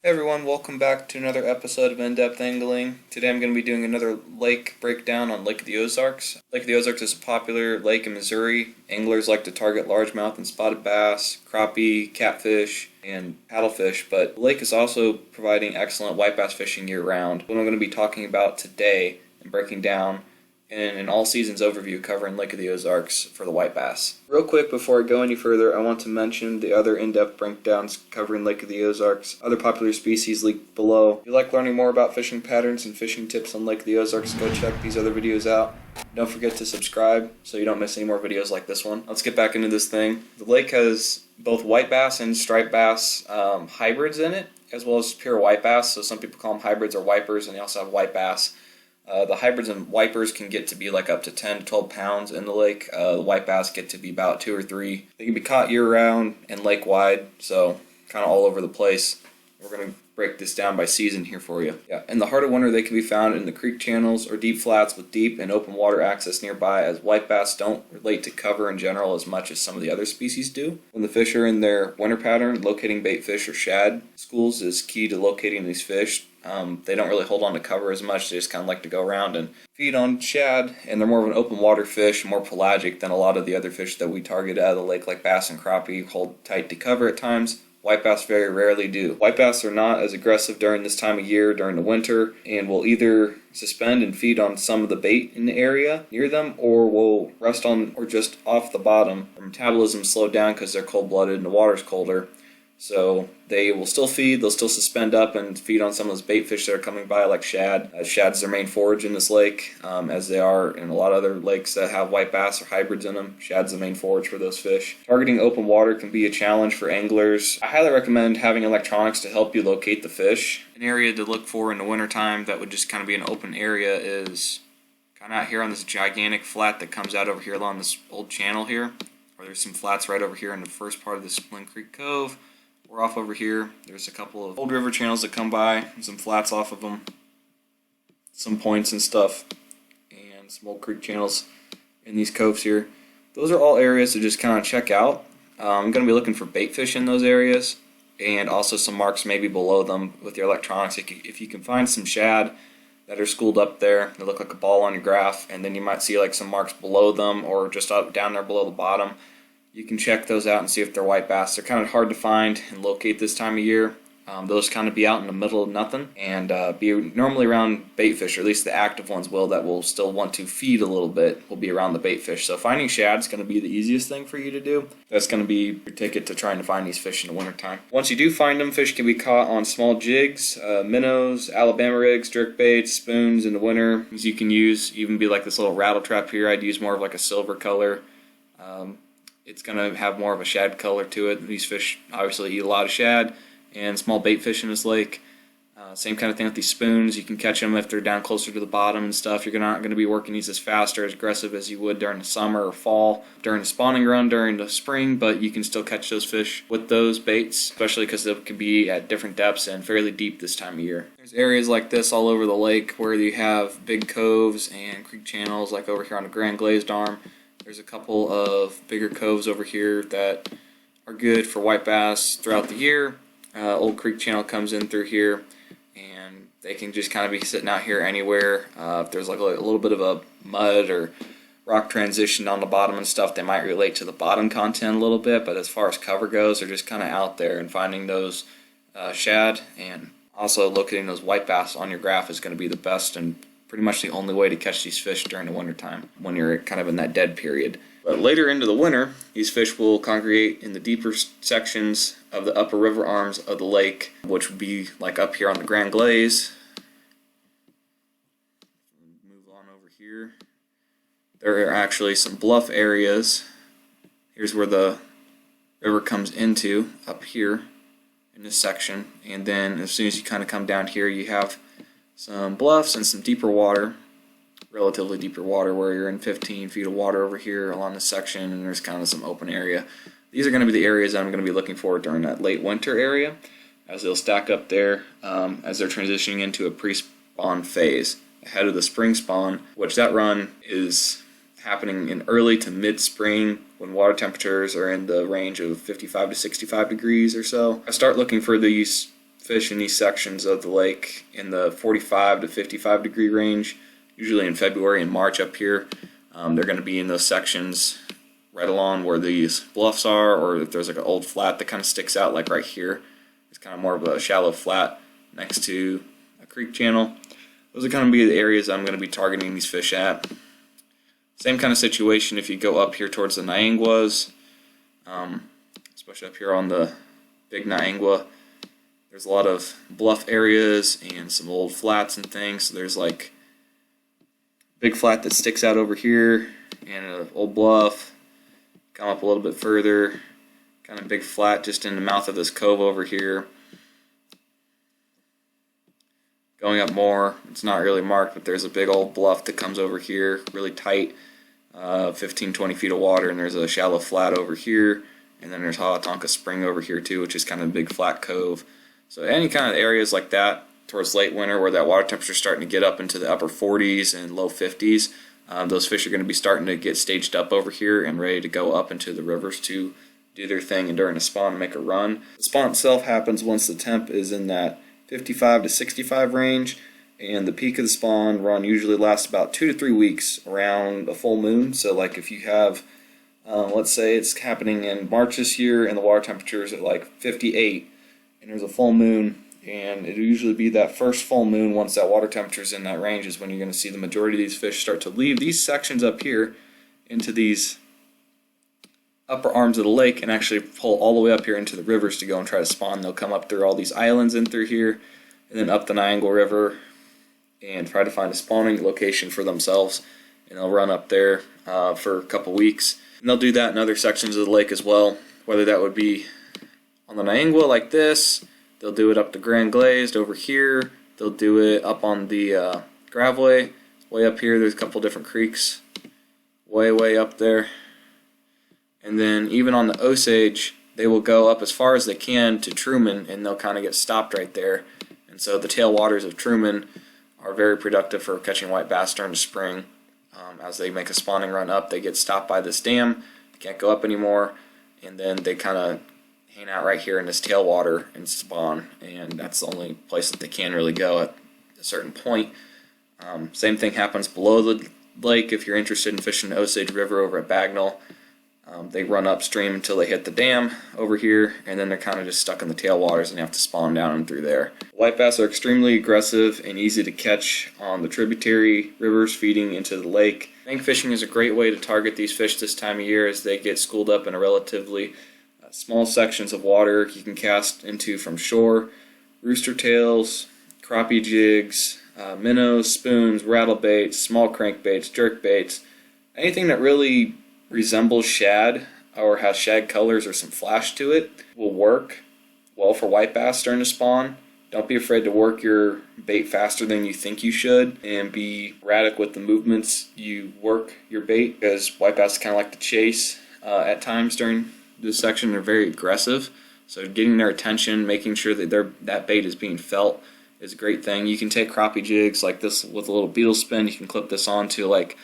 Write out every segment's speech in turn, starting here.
Hey everyone, welcome back to another episode of In-Depth Angling. Today I'm going to be doing another lake breakdown on Lake of the Ozarks. Lake of the Ozarks is a popular lake in Missouri. Anglers like to target largemouth and spotted bass, crappie, catfish, and paddlefish, but the lake is also providing excellent white bass fishing year-round. What I'm going to be talking about today and breaking down in an all-seasons overview covering Lake of the Ozarks for the white bass. Real quick before I go any further, I want to mention the other in-depth breakdowns covering Lake of the Ozarks, other popular species linked below. If you like learning more about fishing patterns and fishing tips on Lake of the Ozarks, go check these other videos out. Don't forget to subscribe so you don't miss any more videos like this one. Let's get back into this thing. The lake has both white bass and striped bass hybrids in it, as well as pure white bass, so some people call them hybrids or wipers, and they also have white bass. The hybrids and wipers can get to be like up to 10 to 12 pounds in the lake. The white bass get to be about 2 or 3. They can be caught year-round and lake-wide, so kind of all over the place. We're going to break this down by season here for you. In the heart of winter, they can be found in the creek channels or deep flats with deep and open water access nearby, as white bass don't relate to cover in general as much as some of the other species do. When the fish are in their winter pattern, locating bait fish or shad schools is key to locating these fish. They don't really hold on to cover as much. They just kind of like to go around and feed on shad, and they're more of an open water fish, more pelagic than a lot of the other fish that we target out of the lake, like bass and crappie, hold tight to cover at times. White bass very rarely do. White bass are not as aggressive during this time of year, during the winter, and will either suspend and feed on some of the bait in the area near them, or will rest on or just off the bottom. Their metabolism slowed down because they're cold-blooded and the water's colder. So they will still feed, they'll still suspend up and feed on some of those bait fish that are coming by, like shad. Shad's their main forage in this lake, as they are in a lot of other lakes that have white bass or hybrids in them. Shad's the main forage for those fish. Targeting open water can be a challenge for anglers. I highly recommend having electronics to help you locate the fish. An area to look for in the wintertime that would just kind of be an open area is kind of out here on this gigantic flat that comes out over here along this old channel here. Or there's some flats right over here in the first part of this Spring Creek Cove. We're off over here. There's a couple of old river channels that come by, and some flats off of them, some points and stuff, and some old creek channels in these coves here. Those are all areas to just kind of check out. I'm going to be looking for bait fish in those areas, and also some marks maybe below them with your electronics. If you can find some shad that are schooled up there, they look like a ball on your graph, and then you might see like some marks below them or just up down there below the bottom. You can check those out and see if they're white bass. They're kind of hard to find and locate this time of year. Those kind of be out in the middle of nothing and be normally around bait fish, or at least the active ones that will still want to feed a little bit, will be around the bait fish. So finding shad is going to be the easiest thing for you to do. That's going to be your ticket to trying to find these fish in the wintertime. Once you do find them, fish can be caught on small jigs, minnows, Alabama rigs, jerk baits, spoons in the winter. You can use even be like this little rattle trap here. I'd use more of like a silver color. It's going to have more of a shad color to it. These fish obviously eat a lot of shad and small bait fish in this lake. Same kind of thing with these spoons. You can catch them if they're down closer to the bottom and stuff. You're not going to be working these as fast or as aggressive as you would during the summer or fall, during the spawning run, during the spring, but you can still catch those fish with those baits, especially because they can be at different depths and fairly deep this time of year. There's areas like this all over the lake where you have big coves and creek channels, like over here on the Grand Glazed Arm. There's a couple of bigger coves over here that are good for white bass throughout the year. Old Creek Channel comes in through here, and they can just kind of be sitting out here anywhere. If there's like a little bit of a mud or rock transition on the bottom and stuff, they might relate to the bottom content a little bit, but as far as cover goes, they're just kind of out there, and finding those shad and also locating those white bass on your graph is going to be the best and pretty much the only way to catch these fish during the wintertime when you're kind of in that dead period. But later into the winter, these fish will congregate in the deeper sections of the upper river arms of the lake, which would be like up here on the Grand Glaze. Move on over here. There are actually some bluff areas. Here's where the river comes into, up here in this section. And then as soon as you kind of come down here, you have some bluffs and some deeper water, relatively deeper water, where you're in 15 feet of water over here along this section, and there's kind of some open area. These are going to be the areas I'm going to be looking for during that late winter area, as they'll stack up there as they're transitioning into a pre-spawn phase ahead of the spring spawn, which that run is happening in early to mid-spring when water temperatures are in the range of 55 to 65 degrees or so. I start looking for these fish in these sections of the lake in the 45 to 55 degree range, usually in February and March up here. They're going to be in those sections right along where these bluffs are, or if there's like an old flat that kind of sticks out, like right here. It's kind of more of a shallow flat next to a creek channel. Those are going to be the areas I'm going to be targeting these fish at. Same kind of situation if you go up here towards the Nianguas, especially up here on the big Niangua. There's a lot of bluff areas and some old flats and things. So there's like a big flat that sticks out over here and an old bluff. Come up a little bit further, kind of big flat just in the mouth of this cove over here. Going up more, it's not really marked, but there's a big old bluff that comes over here, really tight, 15-20 feet of water, and there's a shallow flat over here, and then there's Hanatanka Spring over here too, which is kind of a big flat cove. So any kind of areas like that towards late winter where that water temperature is starting to get up into the upper 40s and low 50s, those fish are going to be starting to get staged up over here and ready to go up into the rivers to do their thing and during the spawn make a run. The spawn itself happens once the temp is in that 55 to 65 range, and the peak of the spawn run usually lasts about 2 to 3 weeks around a full moon. So like if you have, let's say it's happening in March this year and the water temperature is at like 58 and there's a full moon, and it'll usually be that first full moon once that water temperature is in that range is when you're going to see the majority of these fish start to leave these sections up here into these upper arms of the lake and actually pull all the way up here into the rivers to go and try to spawn. They'll come up through all these islands in through here and then up the Niangua River and try to find a spawning location for themselves, and they'll run up there for a couple weeks. And they'll do that in other sections of the lake as well, whether that would be on the Niangua like this, they'll do it up the Grand Glazed over here, they'll do it up on the Graveway, way up here. There's a couple different creeks way up there. And then even on the Osage, they will go up as far as they can to Truman, and they'll kind of get stopped right there. And so the tailwaters of Truman are very productive for catching white bass during the spring. As they make a spawning run up, they get stopped by this dam, they can't go up anymore, and then they kind of hang out right here in this tailwater and spawn, and that's the only place that they can really go at a certain point. Same thing happens below the lake if you're interested in fishing the Osage River over at Bagnell. They run upstream until they hit the dam over here, and then they're kind of just stuck in the tailwaters and you have to spawn down and through there. White bass are extremely aggressive and easy to catch on the tributary rivers feeding into the lake. Bank fishing is a great way to target these fish this time of year as they get schooled up in a relatively small sections of water you can cast into from shore. Rooster tails, crappie jigs, minnows, spoons, rattle baits, small crankbaits, jerk baits, anything that really resembles shad or has shad colors or some flash to it will work well for white bass during the spawn. Don't be afraid to work your bait faster than you think you should, and be erratic with the movements you work your bait, because white bass kind of like to chase at times during this section. They're very aggressive, so getting their attention, making sure that that bait is being felt is a great thing. You can take crappie jigs like this with a little beetle spin. You can clip this onto, like,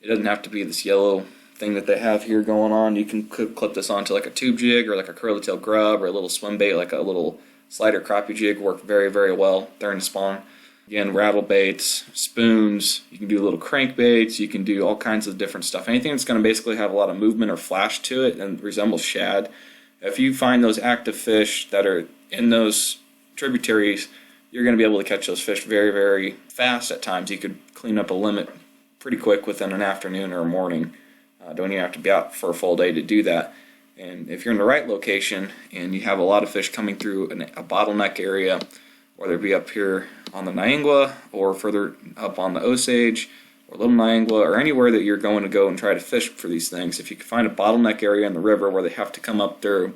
it doesn't have to be this yellow thing that they have here going on. You can clip this onto like a tube jig or like a curly tail grub or a little swim bait like a little slider crappie jig. Work very well during the spawn. Again, rattle baits, spoons, you can do little crankbaits, you can do all kinds of different stuff. Anything that's going to basically have a lot of movement or flash to it and resembles shad. If you find those active fish that are in those tributaries, you're going to be able to catch those fish very fast at times. You could clean up a limit pretty quick within an afternoon or a morning. Don't even have to be out for a full day to do that. And if you're in the right location and you have a lot of fish coming through a bottleneck area, whether it be up here on the Niangua or further up on the Osage or Little Niangua or anywhere that you're going to go and try to fish for these things, if you can find a bottleneck area in the river where they have to come up through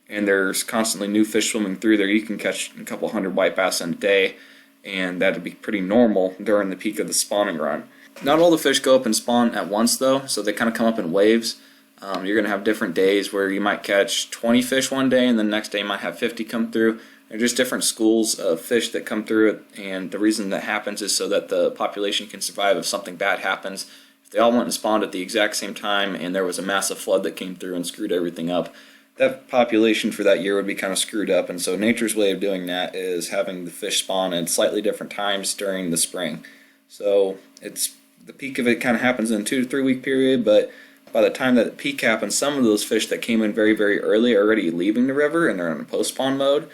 and there's constantly new fish swimming through there, you can catch a couple hundred white bass in a day, and that'd be pretty normal during the peak of the spawning run. Not all the fish go up and spawn at once though, so they kind of come up in waves. You're going to have different days where you might catch 20 fish one day and the next day you might have 50 come through. They're just different schools of fish that come through it, and the reason that happens is so that the population can survive if something bad happens. If they all went and spawned at the exact same time and there was a massive flood that came through and screwed everything up, that population for that year would be kind of screwed up. And so nature's way of doing that is having the fish spawn at slightly different times during the spring. So it's the peak of it kind of happens in a 2 to 3 week period, but by the time that peak happens, some of those fish that came in very, very early are already leaving the river and they're in a post-spawn mode,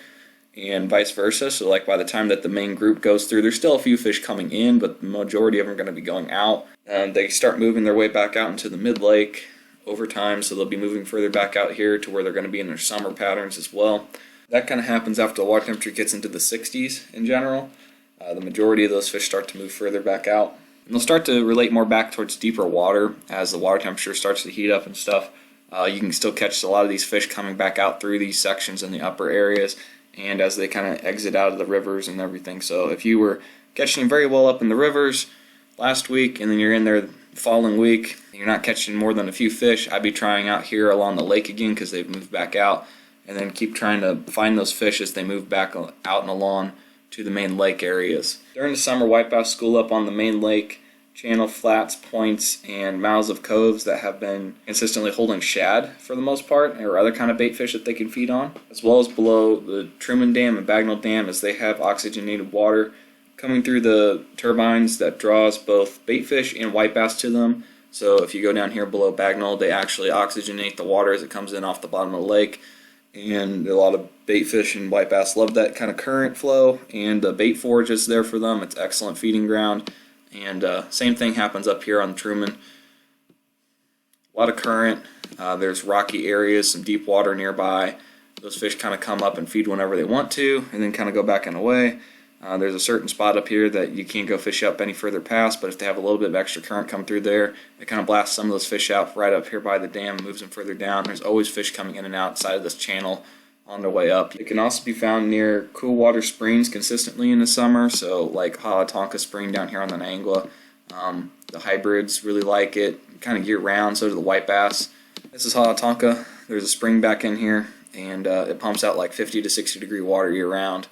and vice versa. So like by the time that the main group goes through, there's still a few fish coming in, but the majority of them are going to be going out. They start moving their way back out into the mid-lake over time, so they'll be moving further back out here to where they're going to be in their summer patterns as well. That kind of happens after the water temperature gets into the 60s in general. The majority of those fish start to move further back out. And they'll start to relate more back towards deeper water as the water temperature starts to heat up and stuff. You can still catch a lot of these fish coming back out through these sections in the upper areas and as they kind of exit out of the rivers and everything. So if you were catching them very well up in the rivers last week and then you're in there the following week and you're not catching more than a few fish, I'd be trying out here along the lake again because they've moved back out, and then keep trying to find those fish as they move back out and along to the main lake areas. During the summer, white bass school up on the main lake channel, flats, points, and mouths of coves that have been consistently holding shad for the most part, or other kind of bait fish that they can feed on, as well as below the Truman Dam and Bagnell Dam, as they have oxygenated water coming through the turbines that draws both bait fish and white bass to them. So if you go down here below Bagnell, they actually oxygenate the water as it comes in off the bottom of the lake. And a lot of bait fish and white bass love that kind of current flow, and the bait forage is there for them. It's excellent feeding ground. And same thing happens up here on Truman. A lot of current. There's rocky areas, some deep water nearby. Those fish kind of come up and feed whenever they want to, and then kind of go back and away. There's a certain spot up here that you can't go fish up any further past, but if they have a little bit of extra current come through there, it kind of blasts some of those fish out right up here by the dam and moves them further down. There's always fish coming in and outside of this channel on their way up. It can also be found near cool water springs consistently in the summer, so like Hanatanka Spring down here on the Nangwa. The hybrids really like it kind of year round, so do the white bass. This is Hanatanka. There's a spring back in here, and it pumps out like 50 to 60 degree water year round.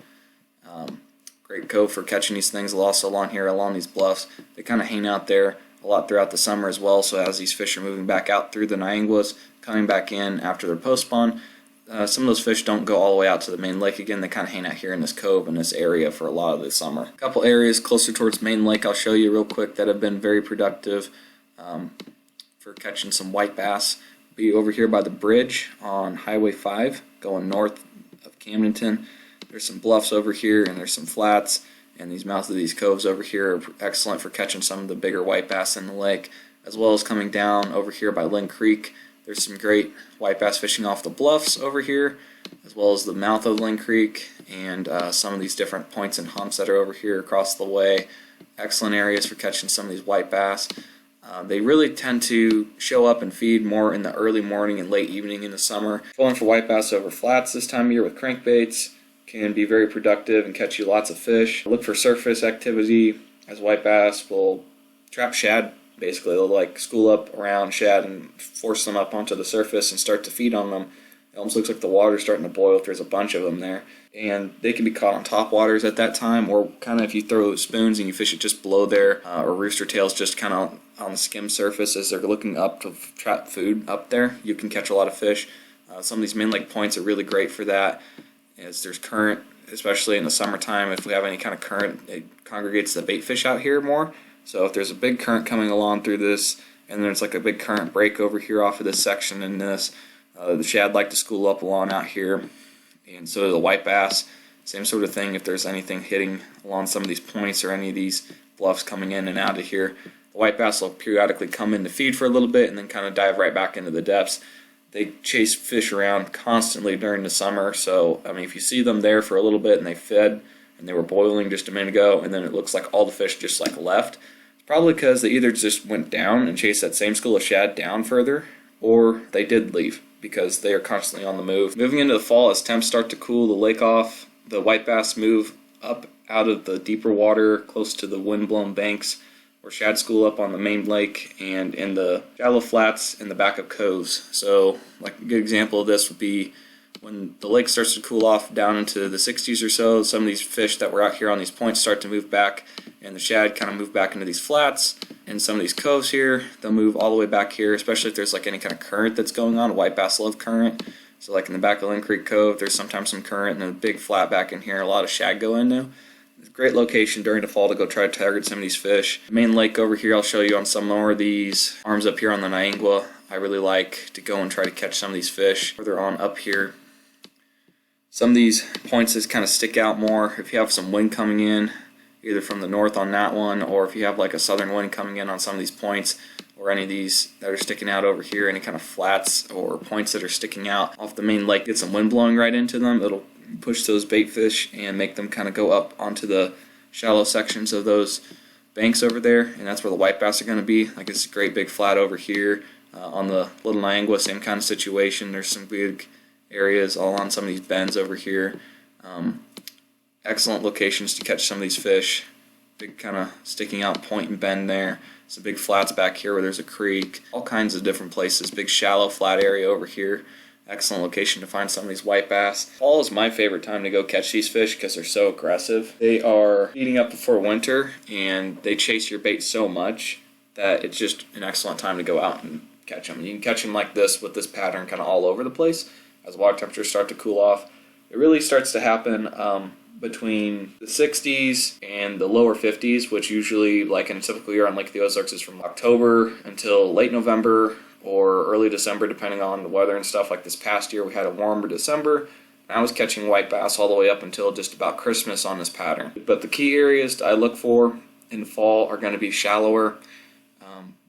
Great cove for catching these things. Also along here, along these bluffs, they kind of hang out there a lot throughout the summer as well, so as these fish are moving back out through the Nyangwas, coming back in after their post-spawn, some of those fish don't go all the way out to the main lake again. They kind of hang out here in this cove in this area for a lot of the summer. A couple areas closer towards main lake I'll show you real quick that have been very productive for catching some white bass. Be over here by the bridge on Highway 5 going north of Camdenton. There's some bluffs over here and there's some flats, and these mouths of these coves over here are excellent for catching some of the bigger white bass in the lake, as well as coming down over here by Lynn Creek. There's some great white bass fishing off the bluffs over here, as well as the mouth of Lynn Creek, and some of these different points and humps that are over here across the way. Excellent areas for catching some of these white bass. They really tend to show up and feed more in the early morning and late evening in the summer. Pulling for white bass over flats this time of year with crankbaits can be very productive and catch you lots of fish. Look for surface activity, as white bass will trap shad. Basically, they'll like school up around shad and force them up onto the surface and start to feed on them. It almost looks like the water's starting to boil if there's a bunch of them there. And they can be caught on top waters at that time, or kind of if you throw spoons and you fish it just below there, or rooster tails just kind of on the skim surface as they're looking up to trap food up there. You can catch a lot of fish. Some of these main lake points are really great for that, as there's current, especially in the summertime. If we have any kind of current, it congregates the bait fish out here more. So if there's a big current coming along through this, and there's like a big current break over here off of this section in this, the shad like to school up along out here, and so do the white bass. Same sort of thing if there's anything hitting along some of these points or any of these bluffs coming in and out of here. The white bass will periodically come in to feed for a little bit and then kind of dive right back into the depths. They chase fish around constantly during the summer, so I mean if you see them there for a little bit and they fed and they were boiling just a minute ago and then it looks like all the fish just like left, it's probably because they either just went down and chased that same school of shad down further, or they did leave because they are constantly on the move. Moving into the fall, as temps start to cool the lake off, the white bass move up out of the deeper water close to the wind-blown banks, or shad school up on the main lake and in the shallow flats in the back of coves. So like a good example of this would be when the lake starts to cool off down into the 60s or so, some of these fish that were out here on these points start to move back, and the shad kind of move back into these flats. And some of these coves here, they'll move all the way back here, especially if there's like any kind of current that's going on. White bass love current, So like in the back of Lynn Creek Cove, there's sometimes some current and a big flat back in here. A lot of shad go in now. It's a great location during the fall to go try to target some of these fish. The main lake over here, I'll show you on some more of these arms up here on the Niangua. I really like to go and try to catch some of these fish further on up here. Some of these points just kind of stick out more if you have some wind coming in, either from the north on that one, or if you have like a southern wind coming in on some of these points, or any of these that are sticking out over here, any kind of flats or points that are sticking out off the main lake, get some wind blowing right into them. It'll push those bait fish and make them kind of go up onto the shallow sections of those banks over there, and that's where the white bass are going to be. Like it's a great big flat over here on the Little Niangua, same kind of situation. There's some big areas all on some of these bends over here. Excellent locations to catch some of these fish. Big kind of sticking out point and bend there. Some big flats back here where there's a creek. All kinds of different places. Big shallow flat area over here. Excellent location to find some of these white bass. Fall is my favorite time to go catch these fish because they're so aggressive. They are feeding up before winter and they chase your bait so much that it's just an excellent time to go out and catch them. You can catch them like this with this pattern kind of all over the place as water temperatures start to cool off. It really starts to happen between the 60s and the lower 50s, which usually, like in a typical year on Lake of the Ozarks, is from October until late November or early December, depending on the weather and stuff. Like this past year, we had a warmer December, and I was catching white bass all the way up until just about Christmas on this pattern. But the key areas I look for in the fall are going to be shallower,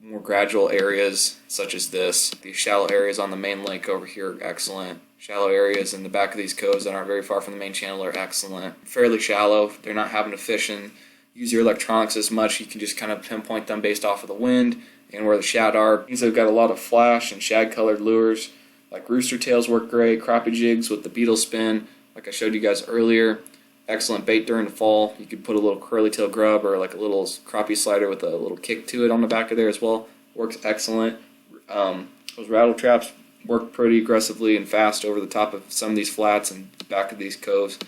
more gradual areas such as this. These shallow areas on the main lake over here are excellent. Shallow areas in the back of these coves that aren't very far from the main channel are excellent. Fairly shallow. They're not having to fish and use your electronics as much. You can just kind of pinpoint them based off of the wind and where the shad are. These have got a lot of flash and shad colored lures. Like rooster tails work great. Crappie jigs with the beetle spin, like I showed you guys earlier. Excellent bait during the fall. You could put a little curly tail grub or like a little crappie slider with a little kick to it on the back of there as well. Works excellent. Those rattle traps work pretty aggressively and fast over the top of some of these flats and back of these coves.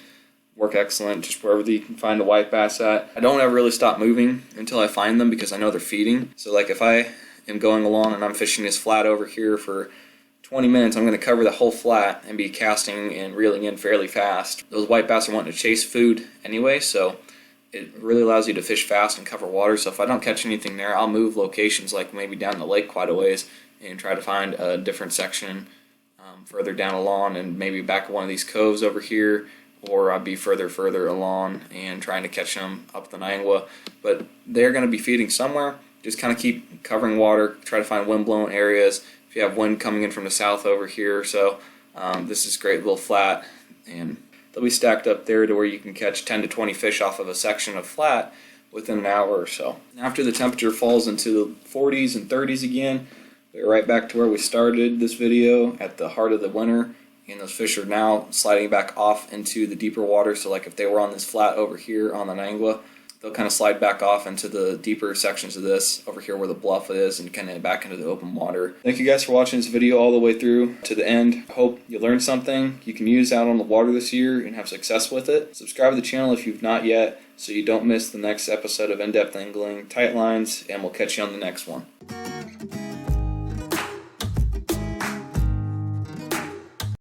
Work excellent just wherever you can find a white bass at. I don't ever really stop moving until I find them because I know they're feeding. So like if I am going along and I'm fishing this flat over here for 20 minutes, I'm going to cover the whole flat and be casting and reeling in fairly fast. Those white bass are wanting to chase food anyway, so it really allows you to fish fast and cover water. So if I don't catch anything there, I'll move locations like maybe down the lake quite a ways and try to find a different section further down along and maybe back of one of these coves over here, or I'll be further along and trying to catch them up the Niangua. But they're going to be feeding somewhere. Just kind of keep covering water, try to find wind-blown areas. If you have wind coming in from the south over here, so this is great little flat, and they'll be stacked up there to where you can catch 10 to 20 fish off of a section of flat within an hour or so. After the temperature falls into the 40s and 30s again, we're right back to where we started this video at the heart of the winter, and those fish are now sliding back off into the deeper water. So like if they were on this flat over here on the Niangua, they'll kind of slide back off into the deeper sections of this over here where the bluff is and kind of back into the open water. Thank you guys for watching this video all the way through to the end. I hope you learned something you can use out on the water this year and have success with it. Subscribe to the channel if you've not yet so you don't miss the next episode of In-Depth Angling, Tight Lines, and we'll catch you on the next one.